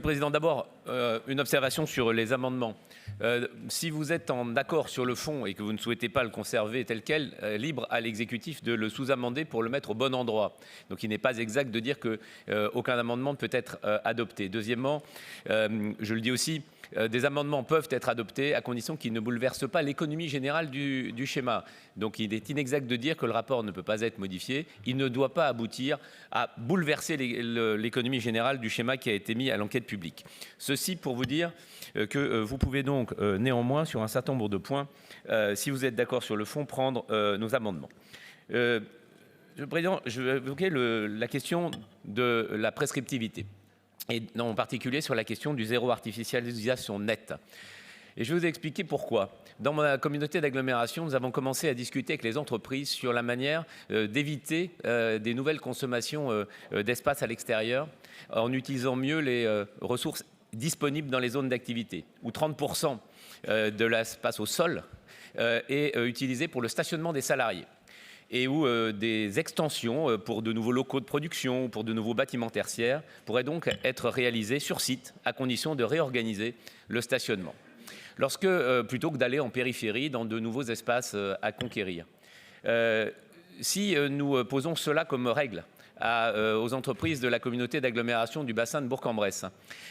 Président, d'abord, une observation sur les amendements. Si vous êtes en accord sur le fond et que vous ne souhaitez pas le conserver tel quel, libre à l'exécutif de le sous-amender pour le mettre au bon endroit. Donc il n'est pas exact de dire qu'aucun amendement ne peut être adopté. Deuxièmement, je le dis aussi, des amendements peuvent être adoptés à condition qu'ils ne bouleversent pas l'économie générale du schéma. Donc il est inexact de dire que le rapport ne peut pas être modifié. Il ne doit pas aboutir à bouleverser l'économie générale du schéma qui a été mis à l'enquête publique. Ceci pour vous dire que vous pouvez donc néanmoins, sur un certain nombre de points, si vous êtes d'accord sur le fond, prendre nos amendements. Monsieur le Président, je vais évoquer la question de la prescriptivité, et en particulier sur la question du zéro artificialisation nette. Et je vais vous expliquer pourquoi. Dans ma communauté d'agglomération, nous avons commencé à discuter avec les entreprises sur la manière d'éviter des nouvelles consommations d'espace à l'extérieur en utilisant mieux les ressources disponibles dans les zones d'activité, où 30% de l'espace au sol est utilisé pour le stationnement des salariés, et où des extensions pour de nouveaux locaux de production, pour de nouveaux bâtiments tertiaires, pourraient donc être réalisées sur site, à condition de réorganiser le stationnement. Plutôt que d'aller en périphérie dans de nouveaux espaces à conquérir. Si nous posons cela comme règle aux entreprises de la communauté d'agglomération du bassin de Bourg-en-Bresse,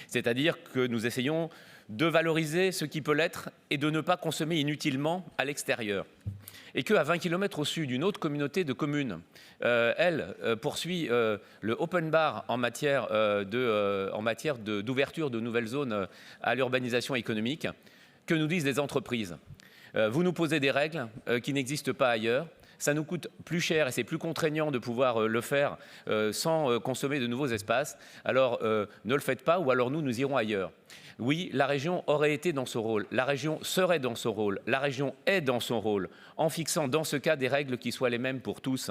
c'est-à-dire que nous essayons de valoriser ce qui peut l'être et de ne pas consommer inutilement à l'extérieur, et qu'à 20 km au sud, une autre communauté de communes, elle, poursuit le open bar en matière d'ouverture de nouvelles zones à l'urbanisation économique. Que nous disent les entreprises? Vous nous posez des règles qui n'existent pas ailleurs. Ça nous coûte plus cher et c'est plus contraignant de pouvoir le faire sans consommer de nouveaux espaces. Alors ne le faites pas, ou alors nous irons ailleurs. Oui, la région aurait été dans ce rôle, la région serait dans ce rôle, la région est dans son rôle, en fixant dans ce cas des règles qui soient les mêmes pour tous.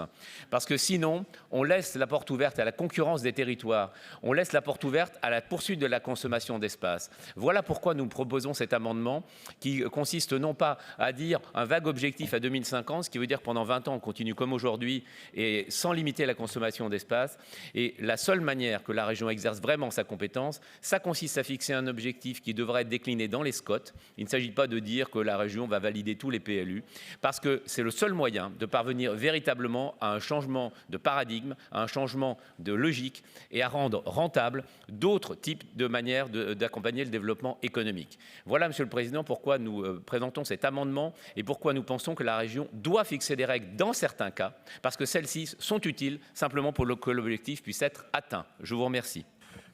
Parce que sinon, on laisse la porte ouverte à la concurrence des territoires, on laisse la porte ouverte à la poursuite de la consommation d'espace. Voilà pourquoi nous proposons cet amendement qui consiste non pas à dire un vague objectif à 2050, ce qui veut dire que pendant 20 ans on continue comme aujourd'hui et sans limiter la consommation d'espace. Et la seule manière que la région exerce vraiment sa compétence, ça consiste à fixer un objectif qui devrait être décliné dans les SCOT. Il ne s'agit pas de dire que la région va valider tous les PLU, parce que c'est le seul moyen de parvenir véritablement à un changement de paradigme, à un changement de logique et à rendre rentable d'autres types de manières d'accompagner le développement économique. Voilà, Monsieur le Président, pourquoi nous présentons cet amendement et pourquoi nous pensons que la région doit fixer des règles dans certains cas, parce que celles-ci sont utiles simplement pour que l'objectif puisse être atteint. Je vous remercie.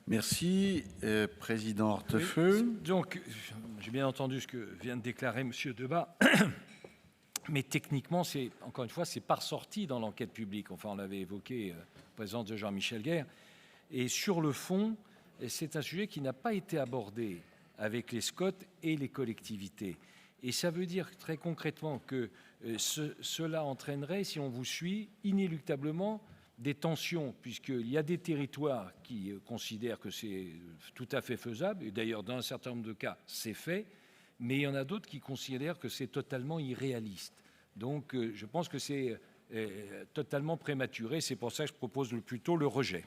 Merci, Président Hortefeux. Oui, donc, j'ai bien entendu ce que vient de déclarer M. Debat, mais techniquement, encore une fois, c'est pas ressorti dans l'enquête publique. Enfin, on l'avait évoqué, présence de Jean-Michel Guerre. Et sur le fond, c'est un sujet qui n'a pas été abordé avec les SCOT et les collectivités. Et ça veut dire très concrètement que cela entraînerait, si on vous suit, inéluctablement des tensions, puisqu'il y a des territoires qui considèrent que c'est tout à fait faisable, et d'ailleurs dans un certain nombre de cas c'est fait, mais il y en a d'autres qui considèrent que c'est totalement irréaliste. Donc je pense que c'est totalement prématuré, c'est pour ça que je propose plutôt le rejet.